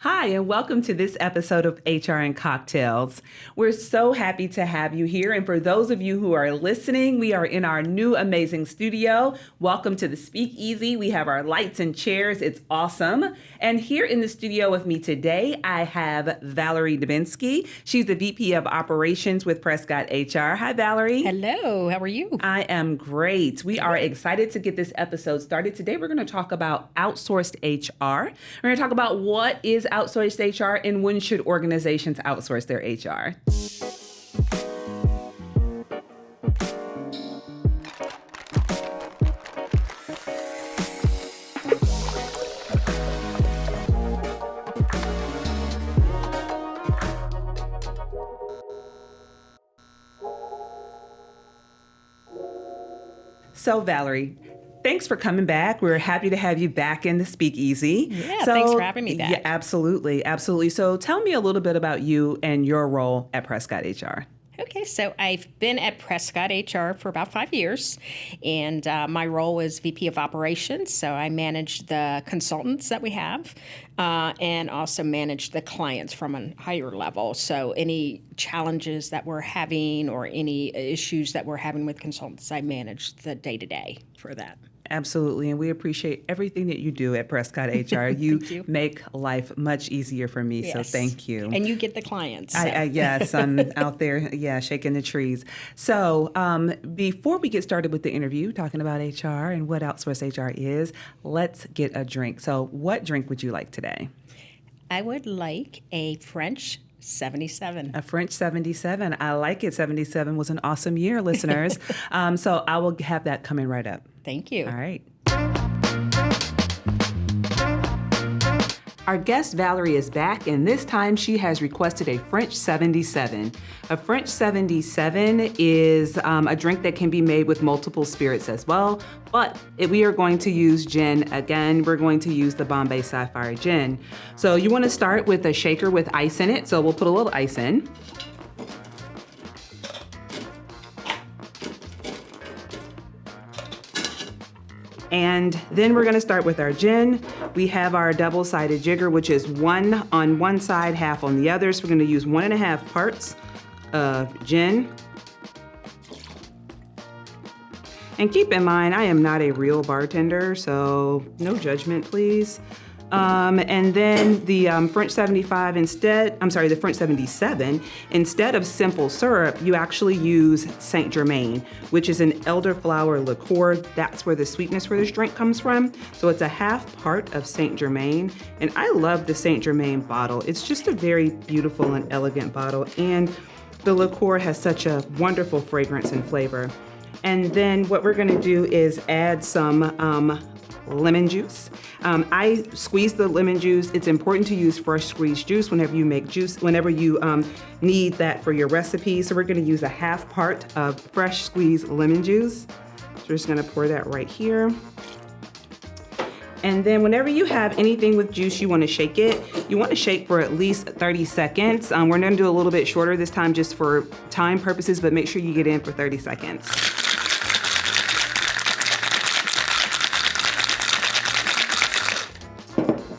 Hi, and welcome to this episode of HR and Cocktails. We're so happy to have you here. And for those of you who are listening, we are in our new amazing studio. Welcome to the Speakeasy. We have our lights and chairs. It's awesome. And here in the studio with me today, I have Valerie Dzbynski. She's the VP of Operations with Prescott HR. Hi, Valerie. Hello. How are you? I am great. We are excited to get this episode started. Today, we're going to talk about outsourced HR. We're going to talk about what is outsourced HR and when should organizations outsource their HR. So, Valerie, thanks for coming back. We're happy to have you back in the Speakeasy. Yeah, thanks for having me back. Yeah, absolutely. Absolutely. So tell me a little bit about you and your role at Prescott HR. Okay, so I've been at Prescott HR for about 5 years, and my role is VP of Operations. So I manage the consultants that we have and also manage the clients from a higher level. So any challenges that we're having or any issues that we're having with consultants, I manage the day-to-day for that. Absolutely. And we appreciate everything that you do at Prescott HR. You make life much easier for me. Yes. So thank you. And you get the clients. So. Yes, I'm out there, shaking the trees. So before we get started with the interview, talking about HR and what outsourced HR is, let's get a drink. So what drink would you like today? I would like a French 77. A French 77. I like it. 77 was an awesome year, listeners. So I will have that coming right up. Thank you. All right. Our guest Valerie is back, and this time she has requested a French 77. A French 77 is a drink that can be made with multiple spirits as well, but we are going to use gin. Again, we're going to use the Bombay Sapphire gin. So you want to start with a shaker with ice in it, so we'll put a little ice in. And then we're going to start with our gin. We have our double-sided jigger, which is 1 on one side, half on the other. So we're going to use 1.5 parts of gin. And keep in mind, I am not a real bartender, so no judgment, please. And then the French 77, instead of simple syrup, you actually use Saint Germain, which is an elderflower liqueur. That's where the sweetness for this drink comes from. So it's a half part of Saint Germain. And I love the Saint Germain bottle. It's just a very beautiful and elegant bottle. And the liqueur has such a wonderful fragrance and flavor. And then what we're going to do is add some lemon juice. I squeeze the lemon juice. It's important to use fresh squeezed juice whenever you make juice, whenever you need that for your recipe. So we're going to use a half part of fresh squeezed lemon juice. So we're just going to pour that right here. And then whenever you have anything with juice, you want to shake it. You want to shake for at least 30 seconds. We're going to do a little bit shorter this time just for time purposes, but make sure you get in for 30 seconds.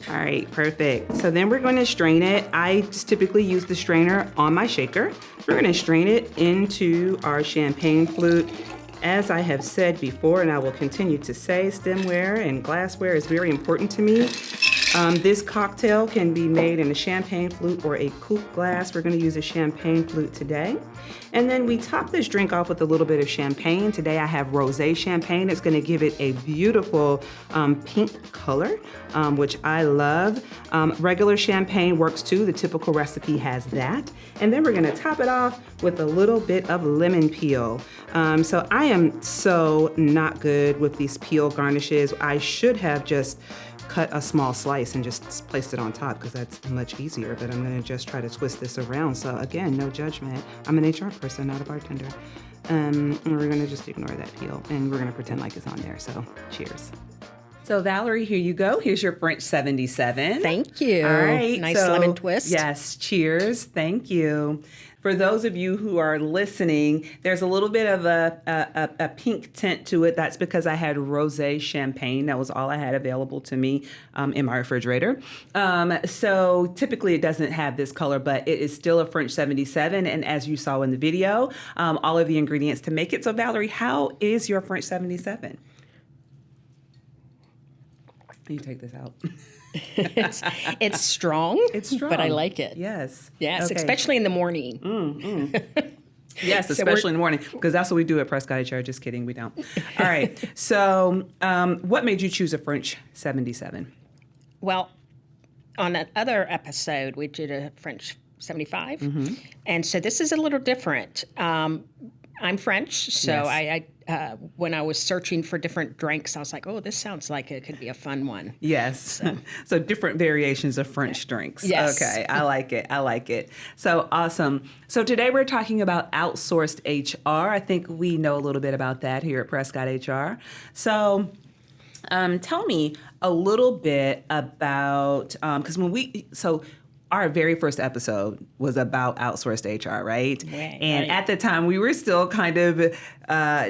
All right, perfect. So then we're going to strain it. I just typically use the strainer on my shaker. We're going to strain it into our champagne flute. As I have said before, and I will continue to say, stemware and glassware is very important to me. This cocktail can be made in a champagne flute or a coupe glass. We're going to use a champagne flute today. And then we top this drink off with a little bit of champagne. Today I have rosé champagne. It's going to give it a beautiful pink color, which I love. Regular champagne works too. The typical recipe has that. And then we're going to top it off with a little bit of lemon peel. So I am so not good with these peel garnishes. I should have just cut a small slice and just placed it on top because that's much easier, but I'm gonna just try to twist this around. So again, no judgment. I'm an HR person, not a bartender. And we're gonna just ignore that peel and we're gonna pretend like it's on there, so cheers. So Valerie, here you go. Here's your French 77. Thank you. All right. Nice lemon twist. Yes. Cheers. Thank you. For those of you who are listening, there's a little bit of a pink tint to it. That's because I had rosé champagne. That was all I had available to me in my refrigerator. So typically it doesn't have this color, but it is still a French 77. And as you saw in the video, all of the ingredients to make it. So Valerie, how is your French 77? You take this out. It's strong. It's strong. But I like it. Yes. Yes, Okay. especially in the morning. Yes, especially in the morning, because that's what we do at Prescott HR. Just kidding, we don't. All right. So what made you choose a French 77? Well, on that other episode, we did a French 75. And so this is a little different. I'm French, so Yes. I when I was searching for different drinks, I was like, oh, this sounds like it could be a fun one. Yes. So different variations of French drinks. Yes. Okay. I like it. I like it. So awesome. So today we're talking about outsourced HR. I think we know a little bit about that here at Prescott HR. So tell me a little bit about, because our very first episode was about outsourced HR, right? And at the time, we were still kind of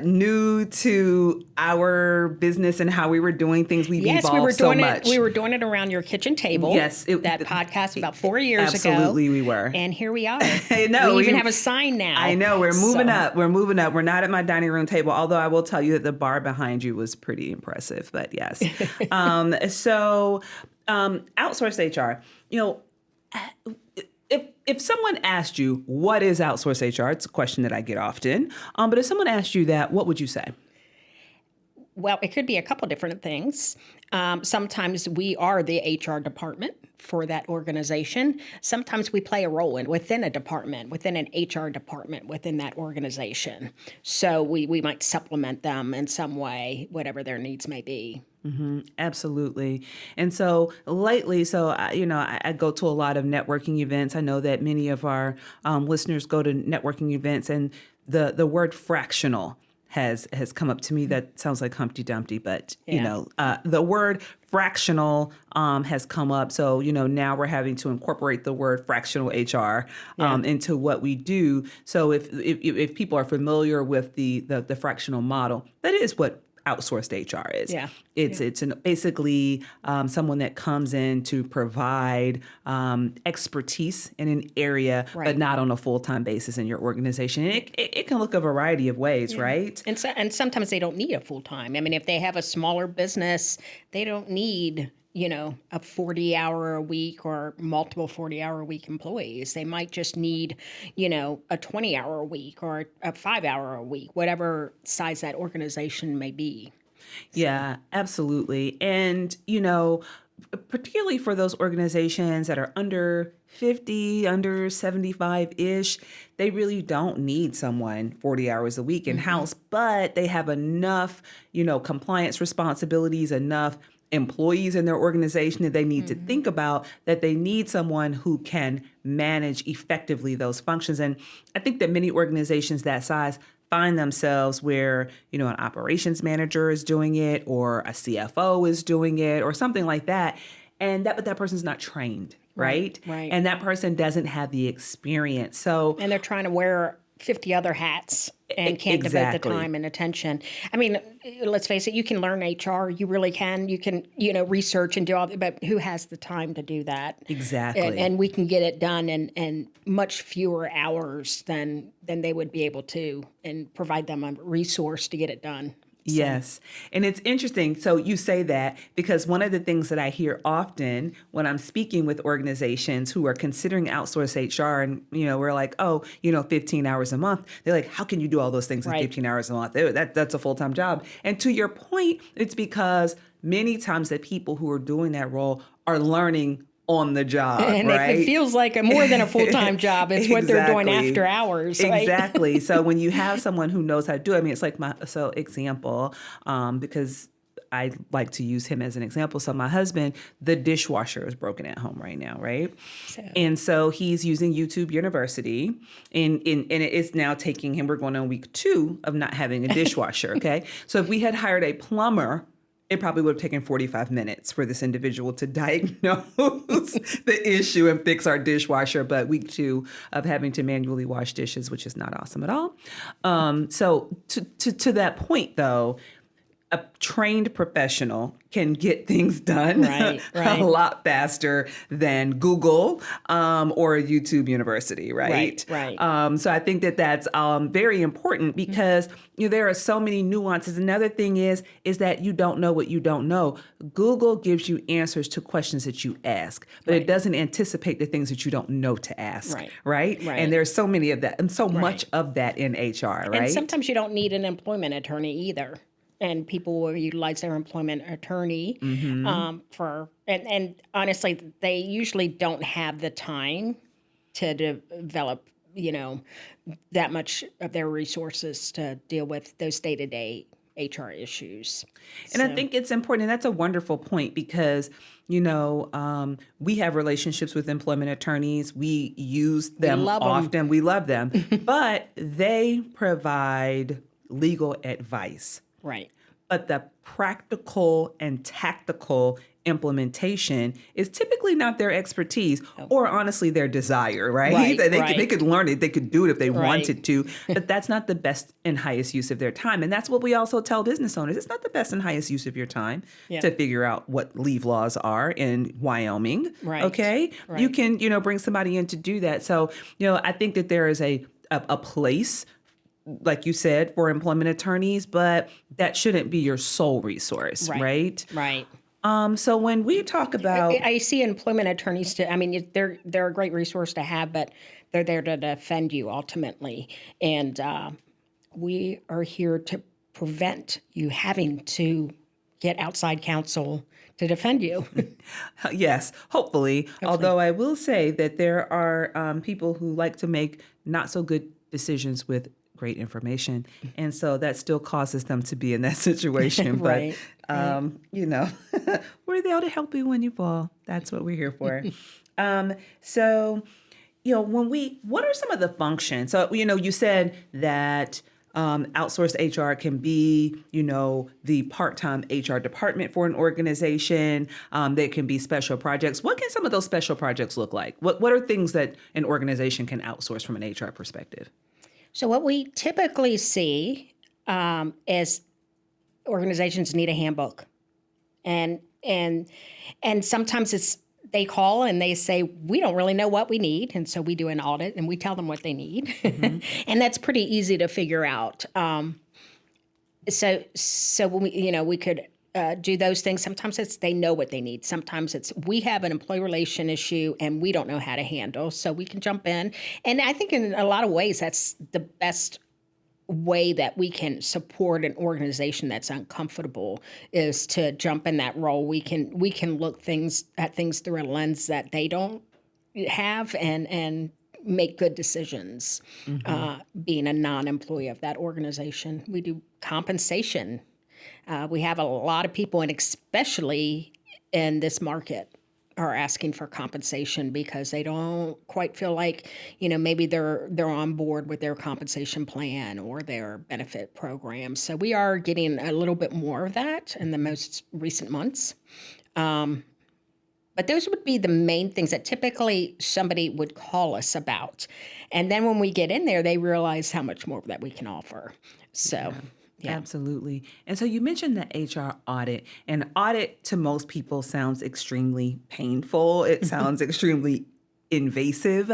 new to our business and how we were doing things. We've evolved so much. We were doing it around your kitchen table. Yes. That podcast about 4 years ago. Absolutely, we were. And here we are. I know. We even have a sign now. I know. We're moving up. We're moving up. We're not at my dining room table, although I will tell you that the bar behind you was pretty impressive. But yes. Outsourced HR, if someone asked you, what is outsourced HR? It's a question that I get often. But if someone asked you that, what would you say? Well, it could be a couple different things. Sometimes we are the HR department for that organization. Sometimes we play a role within a department, within an HR department, within that organization. So we might supplement them in some way, whatever their needs may be. Mm-hmm, absolutely. And so lately, I go to a lot of networking events. I know that many of our listeners go to networking events, and the word fractional has come up to me. That sounds like Humpty Dumpty, but the word fractional has come up. So now we're having to incorporate the word fractional HR into what we do. So if people are familiar with the fractional model, that is what outsourced HR is. Yeah. It's basically someone that comes in to provide expertise in an area, but not on a full-time basis in your organization. And it can look a variety of ways, right? And sometimes they don't need a full-time. I mean, if they have a smaller business, they don't need a 40-hour-a-week or multiple 40-hour-a-week employees. They might just need, a 20-hour-a-week or a 5-hour-a-week, whatever size that organization may be. Yeah, absolutely. And, particularly for those organizations that are under 50, under 75-ish, they really don't need someone 40 hours a week in-house, but they have enough, compliance responsibilities, enough employees in their organization that they need to think about, that they need someone who can manage effectively those functions. And I think that many organizations that size find themselves where, an operations manager is doing it, or a CFO is doing it, or something like that. And but that person's not trained, right? Right. And that person doesn't have the experience. And they're trying to wear 50 other hats and can't devote the time and attention. I mean, let's face it, you can learn HR. You really can. You can, research and do all that, but who has the time to do that? Exactly. And we can get it done in much fewer hours than they would be able to, and provide them a resource to get it done. Yes. And it's interesting. So you say that because one of the things that I hear often when I'm speaking with organizations who are considering outsourced HR, and, we're like, 15 hours a month. They're like, how can you do all those things in 15 hours a month? That's a full-time job. And to your point, it's because many times the people who are doing that role are learning on the job, and right? if it feels like more than a full-time job, it's what they're doing after hours, right? Exactly. So when you have someone who knows how to do it, I mean, it's like example, because I like to use him as an example. So my husband, the dishwasher is broken at home right now, right? And so he's using YouTube University, and it's now taking him, we're going on week 2 of not having a dishwasher, okay? So if we had hired a plumber it probably would have taken 45 minutes for this individual to diagnose the issue and fix our dishwasher, but week 2 of having to manually wash dishes, which is not awesome at all. So to that point, though, a trained professional can get things done Right. a lot faster than Google or YouTube University, right? Right. So I think that that's very important because there are so many nuances. Another thing is that you don't know what you don't know. Google gives you answers to questions that you ask, but it doesn't anticipate the things that you don't know to ask, right? And there's so many of that and so much of that in HR, right? And sometimes you don't need an employment attorney either. And people will utilize their employment attorney and honestly, they usually don't have the time to develop, that much of their resources to deal with those day-to-day HR issues. And I think it's important, and that's a wonderful point because, we have relationships with employment attorneys. We use them often. We love them, but they provide legal advice. Right. But the practical and tactical implementation is typically not their expertise or honestly their desire, right? They could learn it. They could do it if they wanted to, but that's not the best and highest use of their time. And that's what we also tell business owners. It's not the best and highest use of your time to figure out what leave laws are in Wyoming. Okay. You can, bring somebody in to do that. So, I think that there is a place, like you said, for employment attorneys, but that shouldn't be your sole resource, right? Right. So when we talk about, I see employment attorneys they're a great resource to have, but they're there to defend you ultimately, and we are here to prevent you having to get outside counsel to defend you. Yes, hopefully. Although I will say that there are people who like to make not so good decisions with great information. And so that still causes them to be in that situation. But, we're there to help you when you fall. That's what we're here for. So, what are some of the functions? So, you said that outsourced HR can be, the part-time HR department for an organization. They can be special projects. What can some of those special projects look like? What are things that an organization can outsource from an HR perspective? So what we typically see is organizations need a handbook, and sometimes they call and they say we don't really know what we need, and so we do an audit and we tell them what they need, and that's pretty easy to figure out. So when we could do those things. Sometimes it's they know what they need. Sometimes it's we have an employee relation issue and we don't know how to handle, so we can jump in. And I think in a lot of ways that's the best way that we can support an organization that's uncomfortable is to jump in that role. We can look at things through a lens that they don't have and make good decisions. Being a non-employee of that organization, we do compensation. We have a lot of people, and especially in this market, are asking for compensation because they don't quite feel like, maybe they're on board with their compensation plan or their benefit program. So we are getting a little bit more of that in the most recent months. But those would be the main things that typically somebody would call us about. And then when we get in there, they realize how much more that we can offer. So. Yeah. Absolutely. And so you mentioned the HR audit. And audit to most people sounds extremely painful. It sounds extremely invasive.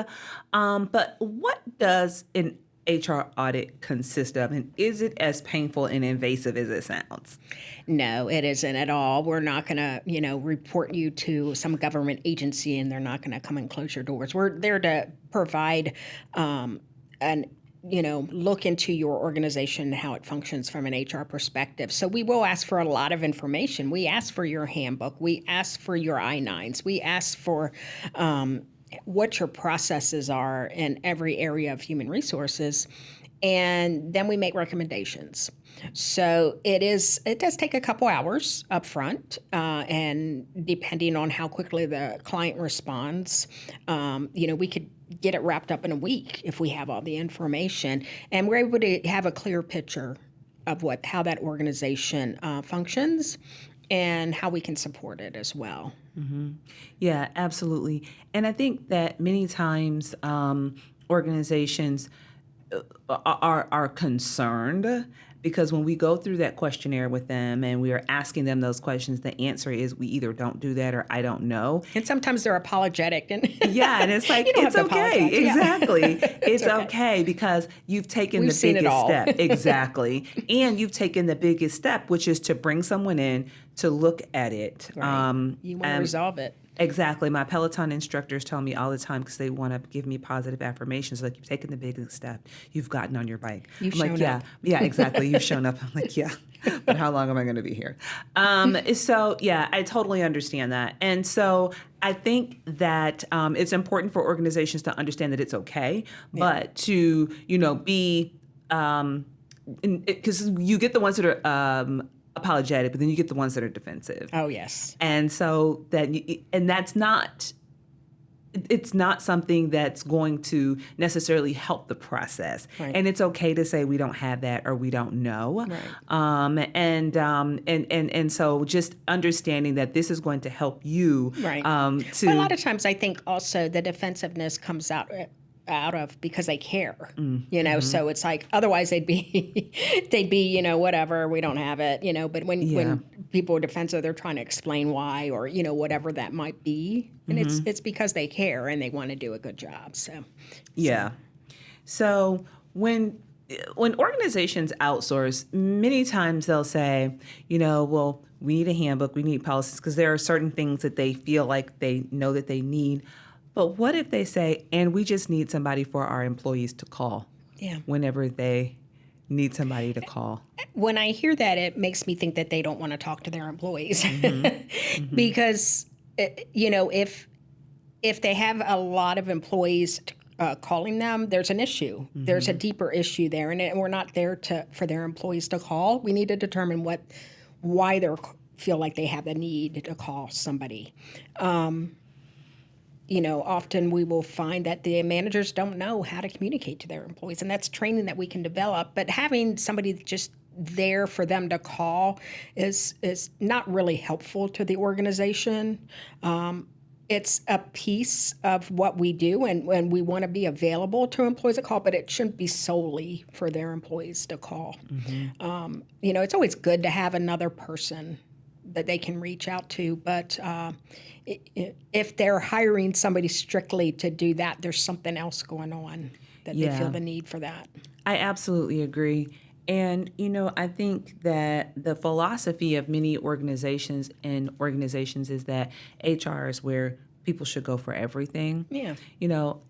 But what does an HR audit consist of? And is it as painful and invasive as it sounds? No, it isn't at all. We're not going to, report you to some government agency and they're not going to come and close your doors. We're there to provide look into your organization and how it functions from an HR perspective. So we will ask for a lot of information. We ask for your handbook. We ask for your I-9s. We ask for what your processes are in every area of human resources. And then we make recommendations. So it does take a couple hours up front, and depending on how quickly the client responds, we could get it wrapped up in a week if we have all the information, and we're able to have a clear picture of how that organization functions and how we can support it as well. Yeah, absolutely. And I think that many times organizations are concerned because when we go through that questionnaire with them and we are asking them those questions, the answer is we either don't do that or I don't know. And sometimes they're apologetic. And Yeah, and it's like, you don't it's have to okay. apologize. Yeah. Exactly. It's okay because you've taken We've the seen it biggest all. step. Exactly. And you've taken the biggest step, which is to bring someone in to look at it. Right. You want to resolve it. Exactly. My Peloton instructors tell me all the time because they want to give me positive affirmations. Like, you've taken the biggest step. You've gotten on your bike. You've I'm like, shown yeah, up. yeah, exactly. You've shown up. I'm like, yeah, but how long am I going to be here? So, yeah, I totally understand that. And so I think that it's important for organizations to understand that it's okay, but to, be, because you get the ones that are apologetic, but then you get the ones that are defensive. Oh, yes. And so that's not, it's not something that's going to necessarily help the process. Right. And it's okay to say we don't have that or we don't know. Right. And so just understanding that this is going to help you. Right. But a lot of times I think also the defensiveness comes out of because they care, so it's like otherwise they'd be whatever, we don't have it, but when people are defensive, they're trying to explain why or whatever that might be, and it's because they care and they want to do a good job. So when organizations outsource, many times they'll say, well, we need a handbook, we need policies, because there are certain things that they feel like they know that they need. But what if they say, and we just need somebody for our employees to call whenever they need somebody to call? When I hear that, it makes me think that they don't want to talk to their employees. Because, if they have a lot of employees calling them, there's an issue. There's a deeper issue there. And we're not there for their employees to call. We need to determine why they feel like they have the need to call somebody. Often we will find that the managers don't know how to communicate to their employees, and that's training that we can develop. But having somebody just there for them to call is not really helpful to the organization. It's a piece of what we do, and we want to be available to employees to call, but it shouldn't be solely for their employees to call. It's always good to have another person that they can reach out to, but if they're hiring somebody strictly to do that, there's something else going on that they feel the need for that. I absolutely agree. And, I think that the philosophy of many organizations is that HR is where people should go for everything. Yeah.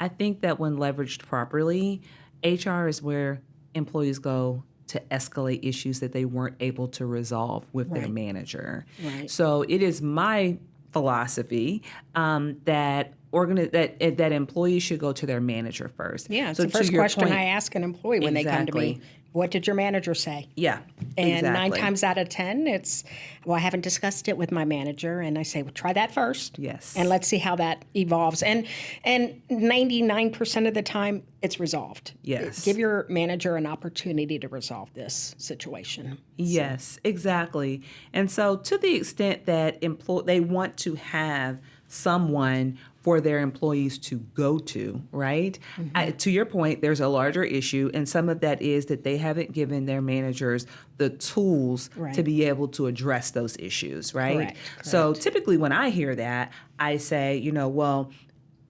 I think that when leveraged properly, HR is where employees go to escalate issues that they weren't able to resolve with their manager. Right. So it is my philosophy that employees should go to their manager first. Yeah, it's so the first question point, I ask an employee when they come to me. What did your manager say? Yeah, and 9 times out of 10, it's, I haven't discussed it with my manager. And I say, well, try that first. Yes. And let's see how that evolves. And 99% of the time, it's resolved. Yes. Give your manager an opportunity to resolve this situation. Yes, exactly. And so to the extent that they want to have someone for their employees to go to, right? To your point, there's a larger issue, and some of that is that they haven't given their managers the tools to be able to address those issues, right? Correct. So typically when I hear that, I say, well,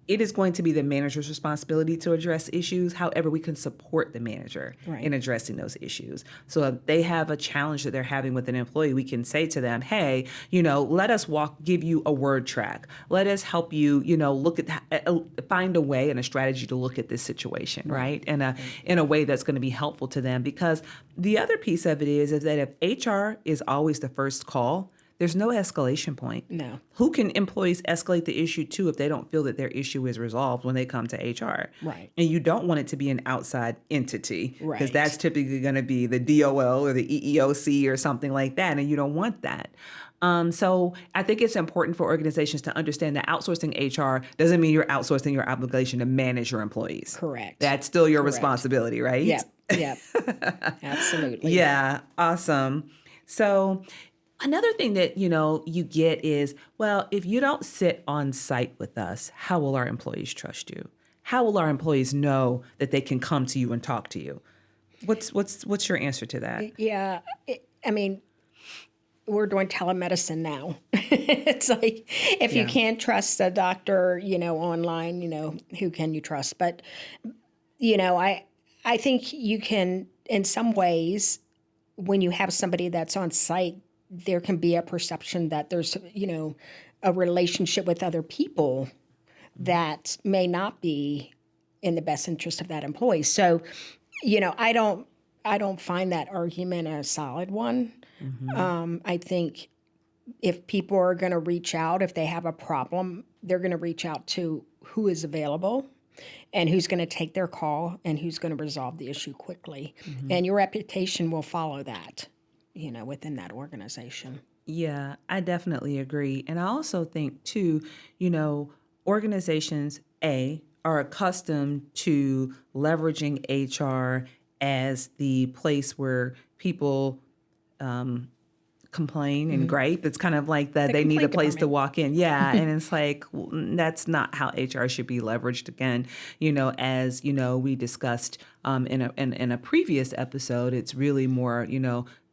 it is going to be the manager's responsibility to address issues. However, we can support the manager in addressing those issues. So if they have a challenge that they're having with an employee, we can say to them, hey, let us give you a word track. Let us help you, look at, find a way and a strategy to look at this situation, right? And in a way that's going to be helpful to them. Because the other piece of it is that if HR is always the first call, there's no escalation point. No. Who can employees escalate the issue to if they don't feel that their issue is resolved when they come to HR? Right. And you don't want it to be an outside entity because Right. that's typically going to be the DOL or the EEOC or something like that, and you don't want that. So I think it's important for organizations to understand that outsourcing HR doesn't mean you're outsourcing your obligation to manage your employees. Correct. That's still your responsibility, right? Yep. Absolutely. Yeah, awesome. So Another thing that, you get is, well, if you don't sit on site with us, how will our employees trust you? How will our employees know that they can come to you and talk to you? What's your answer to that? Yeah, I mean, we're doing telemedicine now. It's like if you Yeah. can't trust a doctor, online, who can you trust? But I think you can, in some ways, when you have somebody that's on site, there can be a perception that there's a relationship with other people that may not be in the best interest of that employee. So, I don't find that argument a solid one. I think if people are going to reach out, if they have a problem, they're going to reach out to who is available and who's going to take their call and who's going to resolve the issue quickly. And your reputation will follow that, within that organization. Yeah, I definitely agree. And I also think, too, organizations, are accustomed to leveraging HR as the place where people complain and gripe. It's kind of like that they need a complaint place to department. walk in. Yeah. And it's like, that's not how HR should be leveraged. Again, as, we discussed in a previous episode, it's really more,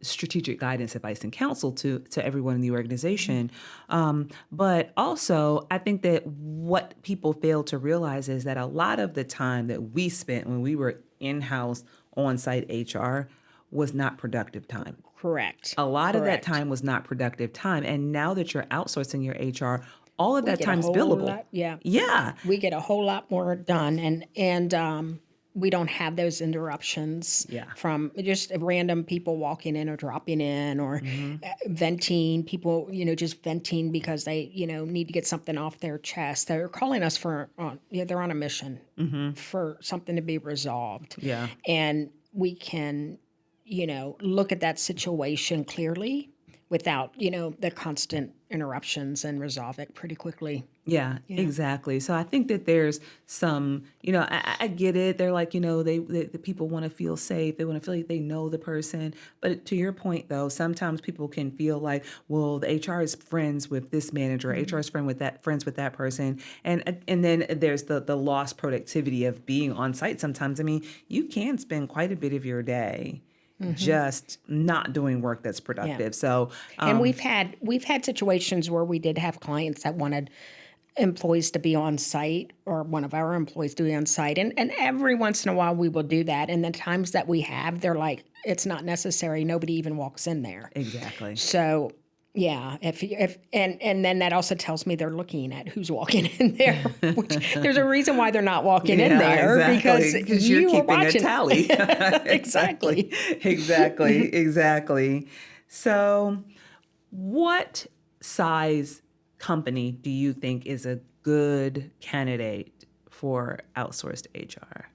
strategic guidance, advice, and counsel to everyone in the organization. But also, I think that what people fail to realize is that a lot of the time that we spent when we were in-house on-site HR was not productive time. Correct. A lot of that Correct. time was not productive time. And now that you're outsourcing your HR, all of that Get a time is whole billable. lot- yeah. Yeah. We get a whole lot more done, and we don't have those interruptions Yeah. from just random people walking in or dropping in or venting, people, just venting because they, need to get something off their chest. They're calling us they're on a mission for something to be resolved. Yeah. And we can, look at that situation clearly without, the constant interruptions and resolve it pretty quickly. Yeah, exactly. So I think that there's some, I get it. They're like, the people want to feel safe. They want to feel like they know the person. But to your point, though, sometimes people can feel like, well, the HR is friends with this manager, HR is friends with that person. And then there's the lost productivity of being on site sometimes. I mean, you can spend quite a bit of your day just not doing work that's productive. Yeah. So, And we've had situations where we did have clients that wanted employees to be on site or one of our employees to be on site. And every once in a while we will do that. And the times that we have, they're like, it's not necessary. Nobody even walks in there. exactly. So yeah, and then that also tells me they're looking at who's walking in there. Which, there's a reason why they're not walking in there because you're you keeping are watching. a tally. Exactly. Exactly. So, what size company do you think is a good candidate for outsourced HR?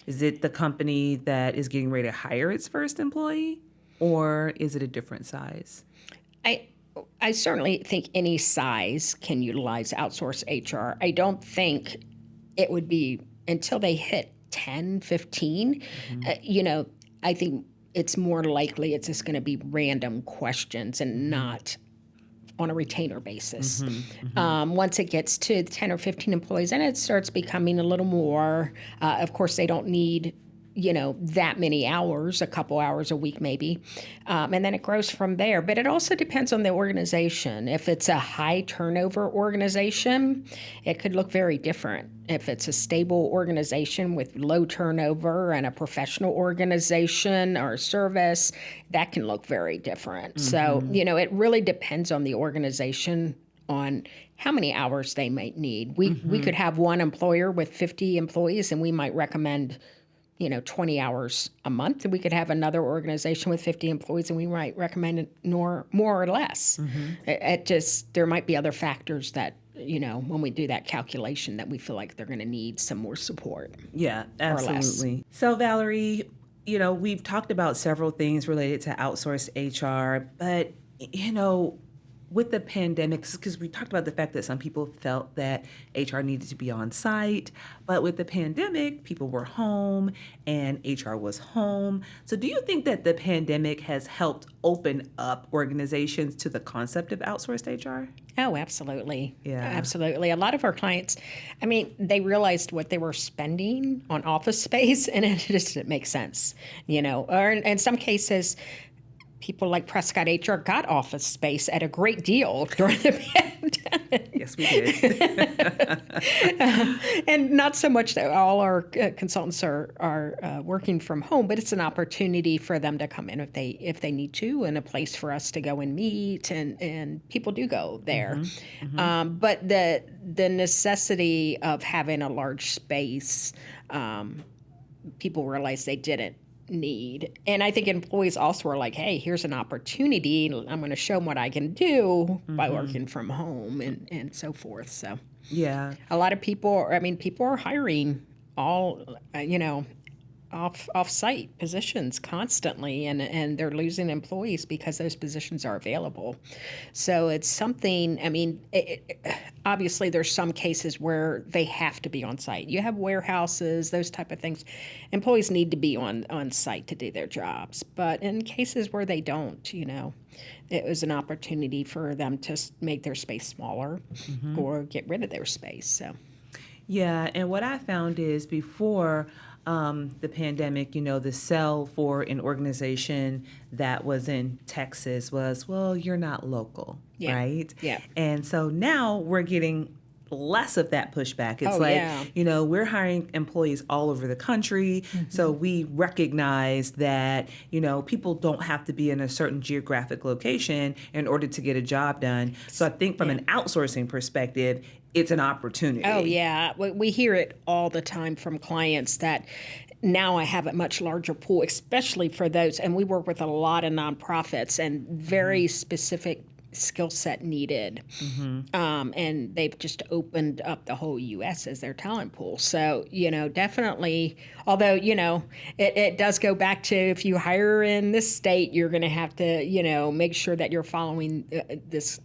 Is it the company that is getting ready to hire its first employee, or is it a different size? I certainly think any size can utilize outsourced HR. I don't think it would be until they hit 10, 15. I think it's more likely it's just going to be random questions and not on a retainer basis. Once it gets to 10 or 15 employees, and it starts becoming a little more, of course, they don't need that many hours, a couple hours a week maybe. And then it grows from there. But it also depends on the organization. If it's a high turnover organization, it could look very different. If it's a stable organization with low turnover and a professional organization or service, that can look very different. So, it really depends on the organization on how many hours they might need. We could have one employer with 50 employees and we might recommend 20 hours a month. We could have another organization with 50 employees and we might recommend more or less. It just, there might be other factors that, when we do that calculation that we feel like they're going to need some more support. Yeah, less. absolutely. So Valerie, we've talked about several things related to outsourced HR, but, with the pandemic, because we talked about the fact that some people felt that HR needed to be on site, but with the pandemic, people were home and HR was home. So do you think that the pandemic has helped open up organizations to the concept of outsourced HR? Oh, absolutely. Yeah. Absolutely. A lot of our clients, I mean, they realized what they were spending on office space, and it just didn't make sense, or in some cases, people like Prescott HR got office space at a great deal during the pandemic. Yes, we did. And not so much that all our consultants are working from home, but it's an opportunity for them to come in if they need to, and a place for us to go and meet, and people do go there. But the necessity of having a large space, people realized they didn't need. And I think employees also are like, hey, here's an opportunity. I'm going to show them what I can do by working from home and so forth. So Yeah. a lot of people are hiring all, off-site positions constantly, and they're losing employees because those positions are available. So it's something, obviously there's some cases where they have to be on site. You have warehouses, those type of things. Employees need to be on site to do their jobs. But in cases where they don't, it was an opportunity for them to make their space smaller or get rid of their space. So. Yeah, and what I found is before the pandemic, the sell for an organization that was in Texas was, well, you're not local, right? Yeah. And so now we're getting less of that pushback. It's we're hiring employees all over the country. So we recognize that, people don't have to be in a certain geographic location in order to get a job done. So I think from an outsourcing perspective, it's an opportunity. Oh, yeah. We hear it all the time from clients that now I have a much larger pool, especially for those. And we work with a lot of nonprofits and very specific skill set needed. And they've just opened up the whole U.S. as their talent pool. So, definitely, although, it does go back to if you hire in this state, you're going to have to, make sure that you're following this,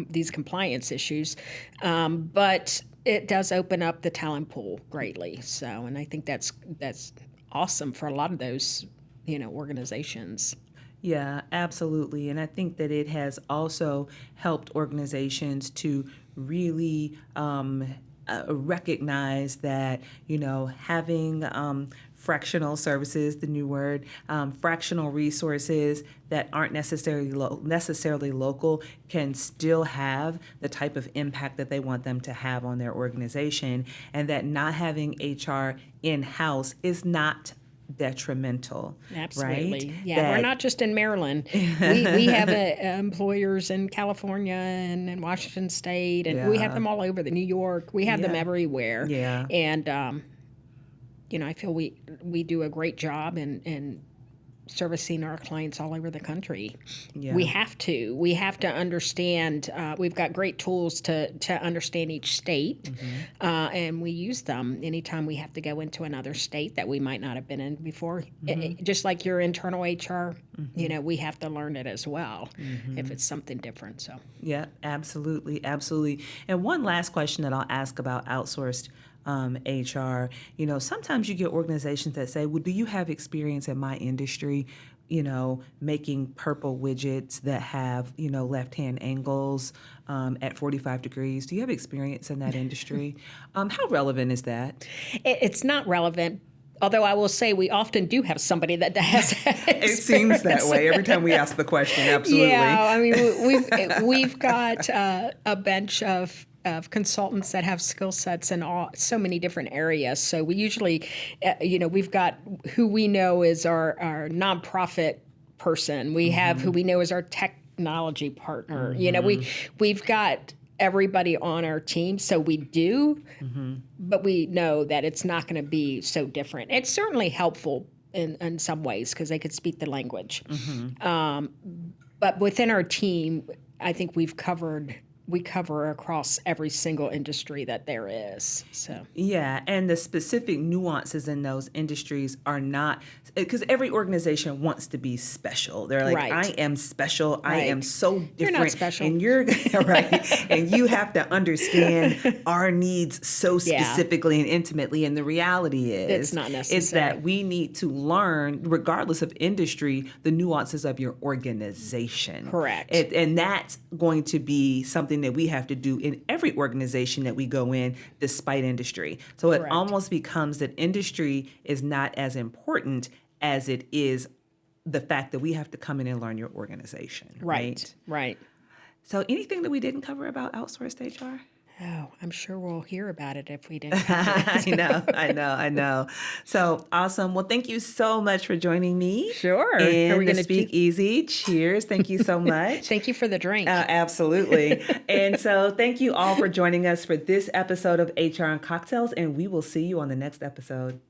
these compliance issues. But it does open up the talent pool greatly. So, and I think that's awesome for a lot of those, organizations. Yeah, absolutely. And I think that it has also helped organizations to really recognize that, having fractional services, the new word, fractional resources that aren't necessarily local can still have the type of impact that they want them to have on their organization, and that not having HR in-house is not detrimental. Absolutely. Right? Yeah, we're not just in Maryland. We have employers in California and in Washington State, and we have them all over New York. We have them everywhere. Yeah. And, I feel we do a great job in servicing our clients all over the country. Yeah. We have to understand, we've got great tools to understand each state, and we use them anytime we have to go into another state that we might not have been in before. Just like your internal HR, we have to learn it as well if it's something different. So. Yeah, absolutely. And one last question that I'll ask about outsourced HR, sometimes you get organizations that say, well, do you have experience in my industry, making purple widgets that have, left-hand angles at 45 degrees? Do you have experience in that industry? How relevant is that? It's not relevant. Although I will say we often do have somebody that has It seems that way every time we ask the question. Absolutely. Yeah, we've got a bench of consultants that have skill sets in so many different areas. So we usually, we've got who we know is our nonprofit person. We have who we know is our technology partner. We've got everybody on our team, so we do, but we know that it's not going to be so different. It's certainly helpful in some ways because they could speak the language. But within our team, I think we've covered we cover across every single industry that there is. So Yeah, and the specific nuances in those industries are not, because every organization wants to be special. They're like, Right. I am special. I Right. am so different. You're not special. And you're right. And you have to understand our needs so specifically and intimately. And the reality is, It's not necessary. It's that we need to learn, regardless of industry, the nuances of your organization. Correct. And that's going to be something that we have to do in every organization that we go in, despite industry. So it Correct. almost becomes that industry is not as important as it is the fact that we have to come in and learn your organization. Right. So anything that we didn't cover about outsourced HR? Oh, I'm sure we'll hear about it if we didn't. I know. So awesome. Well, thank you so much for joining me. Sure. Are And we the gonna Speak Easy. Cheers. Thank you so much. Thank you for the drink. Absolutely. And so thank you all for joining us for this episode of HR and Cocktails, and we will see you on the next episode.